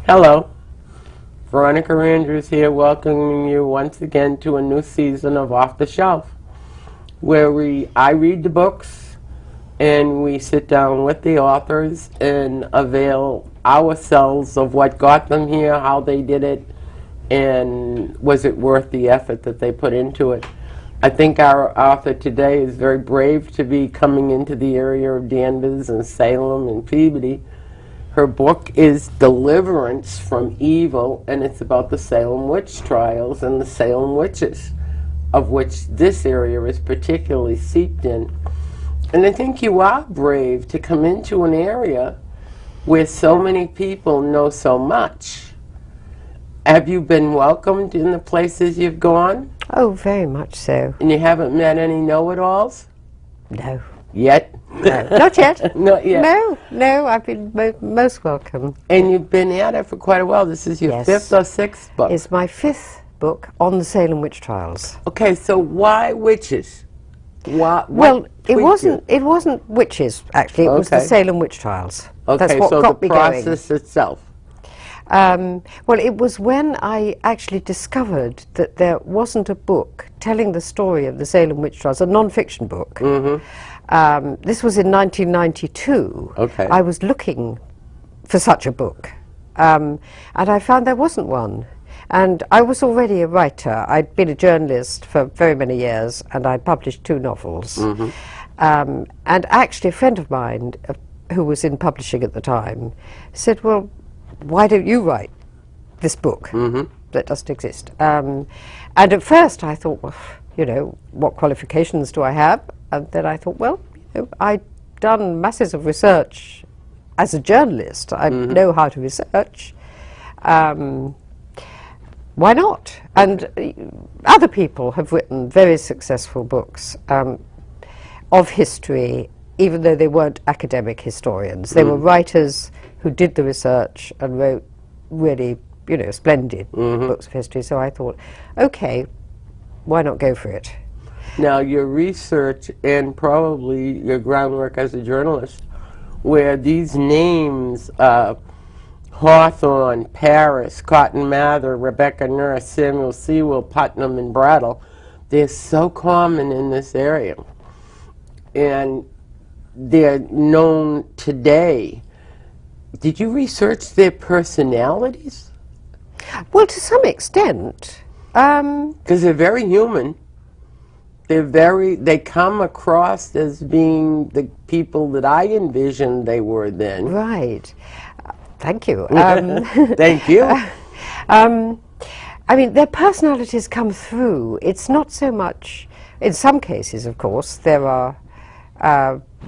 Hello, Veronica Andrews here, welcoming you once again to a new season of Off the Shelf, where I read the books and we sit down with the authors and avail ourselves of what got them here, how they did it, and was it worth the effort that they put into it. I think our author today is very brave to be coming into the area of Danvers and Salem and Peabody. Her book is Deliverance from Evil, and it's about the Salem witch trials and the Salem witches, of which this area is particularly seeped in. And I think you are brave to come into an area where so many people know so much. Have you been welcomed in the places you've gone? Oh, very much so. And you haven't met any know-it-alls? No. Yet? No. Not yet. Not yet. No, I've been most welcome. And you've been at it for quite a while. This is your fifth or sixth book? It's my fifth book on the Salem witch trials. Okay, so why witches? Well, it wasn't witches, actually. It was the Salem witch trials. Okay, that's what so got the me going. process itself. Well, it was when I actually discovered that there wasn't a book telling the story of the Salem witch trials, a non-fiction book. Mm-hmm. This was in 1992. Okay. I was looking for such a book, and I found there wasn't one. And I was already a writer. I'd been a journalist for very many years, and I'd published 2 novels. Mm-hmm. And actually, a friend of mine, who was in publishing at the time, said, well, why don't you write this book that doesn't exist? And at first I thought, well, you know, what qualifications do I have? And then I thought, well, you know, I'd done masses of research as a journalist. I know how to research. Why not? And other people have written very successful books of history, even though they weren't academic historians. They were writers who did the research and wrote really, you know, splendid books of history. So I thought, okay, why not go for it? Now, your research and probably your groundwork as a journalist, where these names, Hawthorne, Paris, Cotton Mather, Rebecca Nurse, Samuel Sewell, Putnam, and Brattle, they're so common in this area. And they're known today. Did you research their personalities? Well, to some extent. Because they're very human. They come across as being the people that I envisioned they were then. Right. Thank you. Thank you. I mean, their personalities come through. It's not so much, in some cases, of course, there are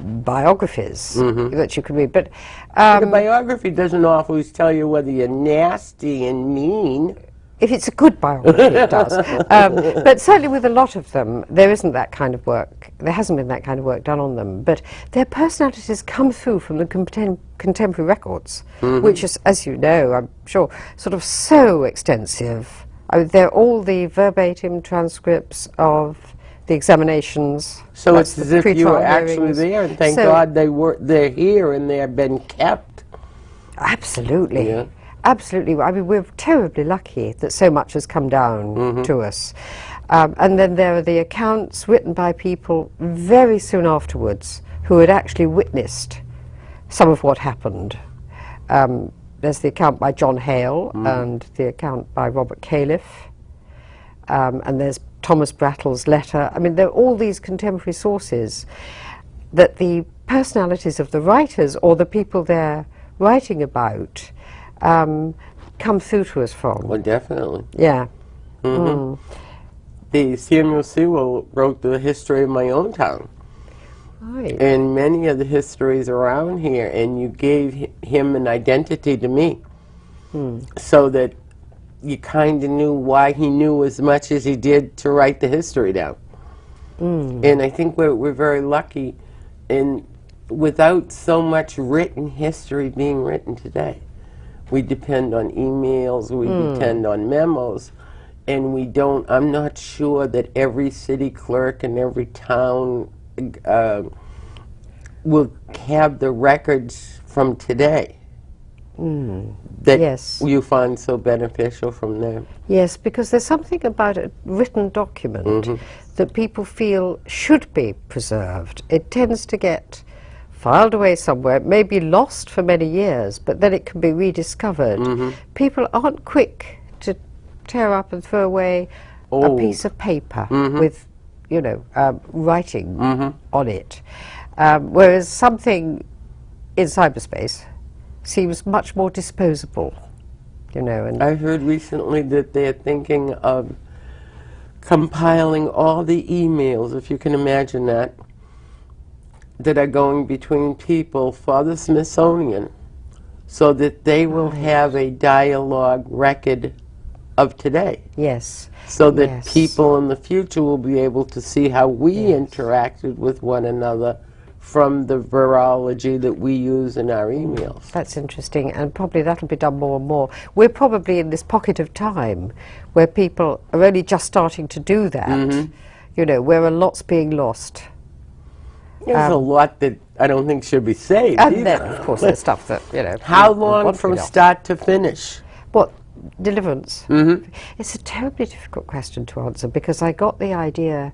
biographies that you can read, but the biography doesn't always tell you whether you're nasty and mean. If it's a good biography, it does. But certainly with a lot of them, there isn't that kind of work. There hasn't been that kind of work done on them. But their personalities come through from the contemporary records, which is, as you know, I'm sure, sort of so extensive. They're all the verbatim transcripts of the examinations. So it's as if you were actually there, and thank God they're here and they've been kept. Absolutely. Yeah. Absolutely. I mean, we're terribly lucky that so much has come down to us. And then there are the accounts written by people very soon afterwards who had actually witnessed some of what happened. There's the account by John Hale and the account by Robert Califf. And there's Thomas Brattle's letter. I mean, there are all these contemporary sources that the personalities of the writers or the people they're writing about come through to us from. Well, definitely. Yeah. The Samuel Sewell wrote the history of my own town. Right. And many of the histories around here, and you gave him an identity to me, so that you kind of knew why he knew as much as he did to write the history down. And I think we're very lucky in without so much written history being written today. We depend on emails, we depend on memos, and we don't, I'm not sure that every city clerk in every town will have the records from today. that Yes. you find so beneficial from them? Yes, because there's something about a written document that people feel should be preserved. It tends to get filed away somewhere, it may be lost for many years, but then it can be rediscovered. People aren't quick to tear up and throw away a piece of paper with, you know, writing on it. Whereas something in cyberspace seems much more disposable, you know. And I heard recently that they're thinking of compiling all the emails, if you can imagine that are going between people for the Smithsonian, so that they will have a dialogue record of today. yes, So that yes. people in the future will be able to see how we interacted with one another from the virology that we use in our emails. That's interesting, and probably that'll be done more and more. We're probably in this pocket of time where people are only just starting to do that, you know, where a lot's being lost. There's a lot that I don't think should be saved And either. then, of course, there's stuff that, you know. How we long want to from be lost. start to finish? What, Deliverance? It's a terribly difficult question to answer, because I got the idea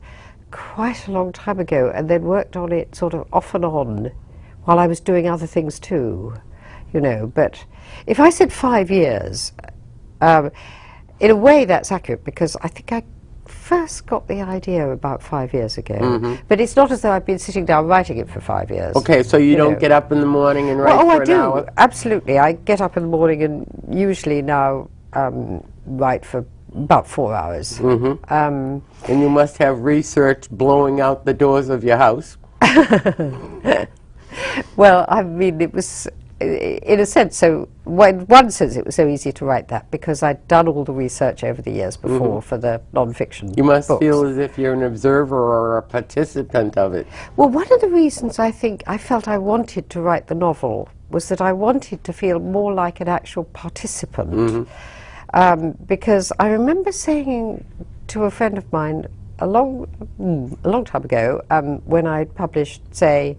quite a long time ago and then worked on it sort of off and on while I was doing other things too, you know. But if I said 5 years, in a way that's accurate, because I think I first got the idea about 5 years ago. But it's not as though I've been sitting down writing it for 5 years. Okay, so you don't know. get up in the morning and write Well, for I an do, hour? absolutely. I get up in the morning and usually now write for about 4 hours. And you must have research blowing out the doors of your house. Well, I mean, it was, in a sense, so in one sense it was so easy to write that because I'd done all the research over the years before for the non-fiction You must books. feel as if you're an observer or a participant of it. Well, one of the reasons I think I felt I wanted to write the novel was that I wanted to feel more like an actual participant. Because I remember saying to a friend of mine a long time ago, when I'd published, say,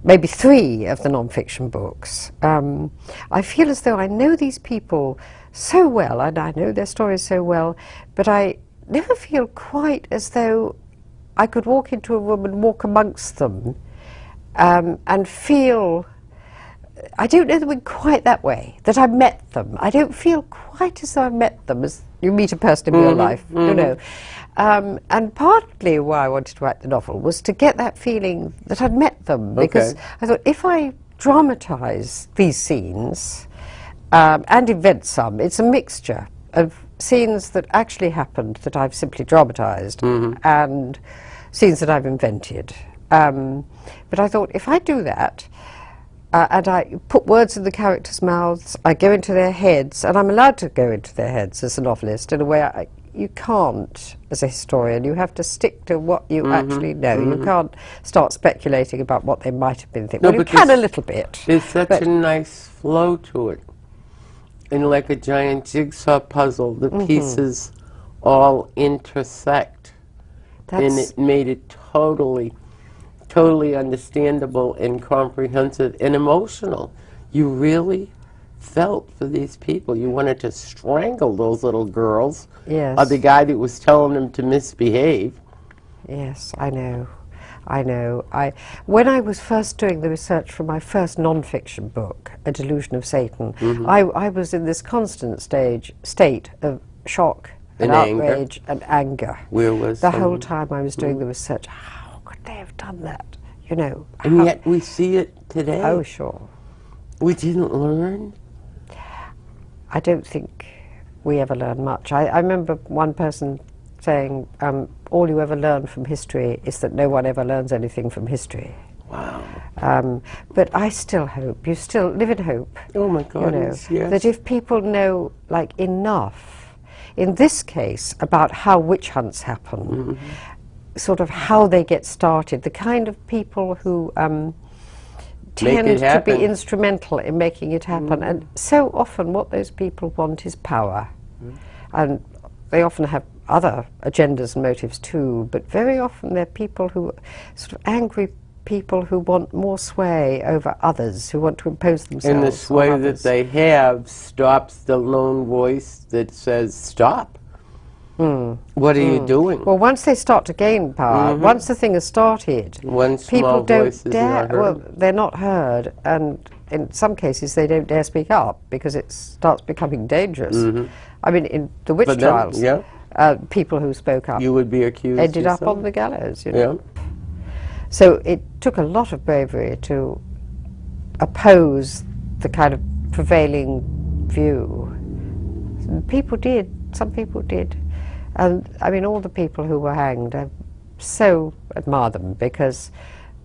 maybe 3 of the non-fiction books, I feel as though I know these people so well, and I know their stories so well, but I never feel quite as though I could walk into a room and walk amongst them and feel, I don't know them in quite that way, that I met them. I don't feel quite as though I met them as you meet a person in real life, you know. And partly why I wanted to write the novel was to get that feeling that I'd met them, because I thought if I dramatise these scenes and invent some, it's a mixture of scenes that actually happened that I've simply dramatised and scenes that I've invented. But I thought if I do that, and I put words in the characters' mouths, I go into their heads, and I'm allowed to go into their heads as a novelist in a way you can't as a historian. You have to stick to what you actually know. You can't start speculating about what they might have been thinking. No, Well, you because can a little bit. There's such a nice flow to it. And like a giant jigsaw puzzle, the pieces all intersect. And it made it totally understandable and comprehensive and emotional. You really felt for these people. You wanted to strangle those little girls. Yes. Or the guy that was telling them to misbehave. Yes, I know. When I was first doing the research for my first non-fiction book, A Delusion of Satan, I was in this constant state of shock and outrage and anger. Where was the whole time I was doing the research? How could they have done that? You know. And yet we see it today. Oh, sure. We didn't learn. I don't think we ever learn much. I remember one person saying, all you ever learn from history is that no one ever learns anything from history. Wow. But I still hope, you still live in hope. Oh my God, yes. That if people know like enough, in this case, about how witch hunts happen, sort of how they get started, the kind of people who tend to be instrumental in making it happen. And so often what those people want is power. And they often have other agendas and motives too, but very often they're people who are sort of angry people who want more sway over others, who want to impose themselves And the sway on that others. they have stops the lone voice that says, stop. What are you doing? Well, once they start to gain power, once the thing has started, One people small voice don't is dare. not heard. Well, they're not heard, and in some cases they don't dare speak up because it starts becoming dangerous. I mean, in the witch But then, trials, yeah, people who spoke up you would be accused ended up yourself. on the gallows. You know? Yeah. So it took a lot of bravery to oppose the kind of prevailing view. People did. Some people did. And I mean, all the people who were hanged, I so admire them because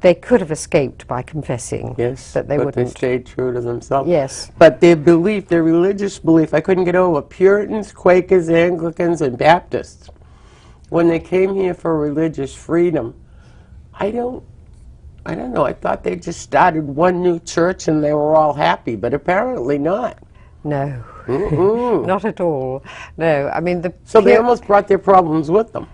they could have escaped by confessing Yes, that they but wouldn't. they stayed true to themselves. Yes. But their belief, their religious belief, I couldn't get over. Puritans, Quakers, Anglicans, and Baptists, when they came here for religious freedom, I don't know, I thought they just started one new church and they were all happy, but apparently not. No, not at all. No, I mean So they almost brought their problems with them.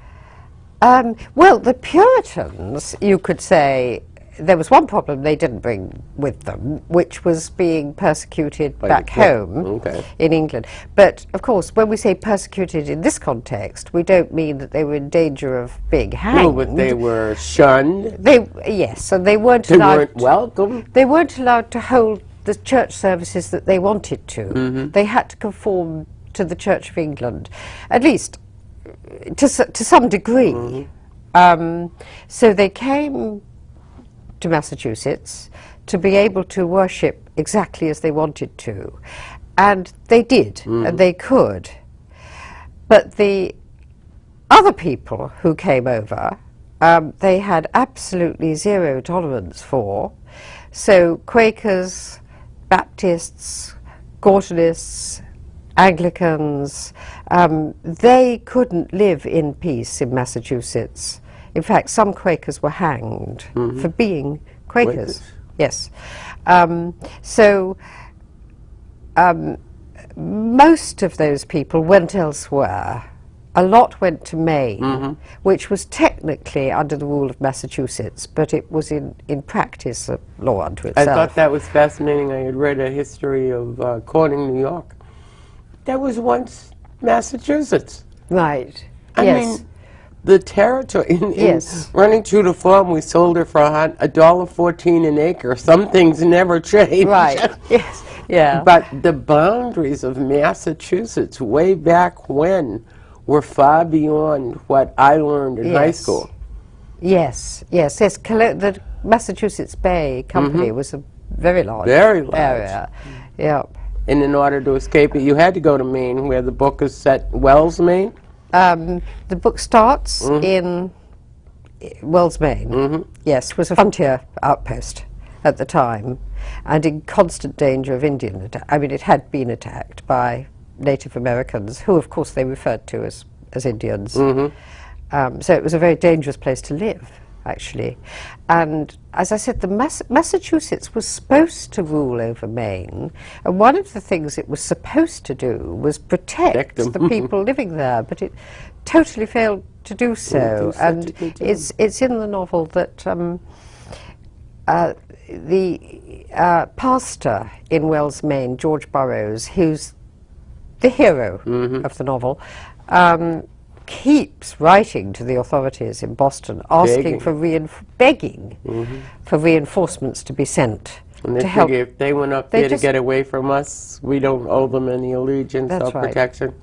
well, the Puritans, you could say, there was one problem they didn't bring with them, which was being persecuted back home in England. But, of course, when we say persecuted in this context, we don't mean that they were in danger of being hanged. No, but they were shunned. Yes, and they weren't They allowed. weren't welcome. They weren't allowed to hold the church services that they wanted to. They had to conform to the Church of England, at least to some degree. So they came to Massachusetts to be able to worship exactly as they wanted to. And they did, and they could. But the other people who came over, they had absolutely zero tolerance for. So Quakers, Baptists, Gortonists, Anglicans, they couldn't live in peace in Massachusetts. In fact, some Quakers were hanged for being Quakers. Yes. So most of those people went elsewhere. A lot went to Maine, which was technically under the rule of Massachusetts, but it was in practice a law unto itself. I thought that was fascinating. I had read a history of Corning, New York. That was once Massachusetts. Right. I yes. mean, the territory. In Yes. running true to form, we sold her for $1.14 an acre. Some things never change. Right. Yes. Yeah. But the boundaries of Massachusetts way back when were far beyond what I learned in high school. Yes. Yes. Yes. The Massachusetts Bay Company was a very large area. Yeah. And in order to escape it, you had to go to Maine, where the book is set. Wells, Maine. The book starts in Wells, Maine. Yes, was a frontier outpost at the time, and in constant danger of Indian attack. I mean, it had been attacked by Native Americans, who, of course, they referred to as Indians. So it was a very dangerous place to live, actually. And as I said, Massachusetts was supposed to rule over Maine, and one of the things it was supposed to do was protect the people living there, but it totally failed to do so. And it's in the novel that the pastor in Wells, Maine, George Burroughs, who's the hero of the novel, keeps writing to the authorities in Boston, asking for begging for reinforcements to be sent And they to help. figure if they went up there to get away from us, we don't owe them any allegiance or protection.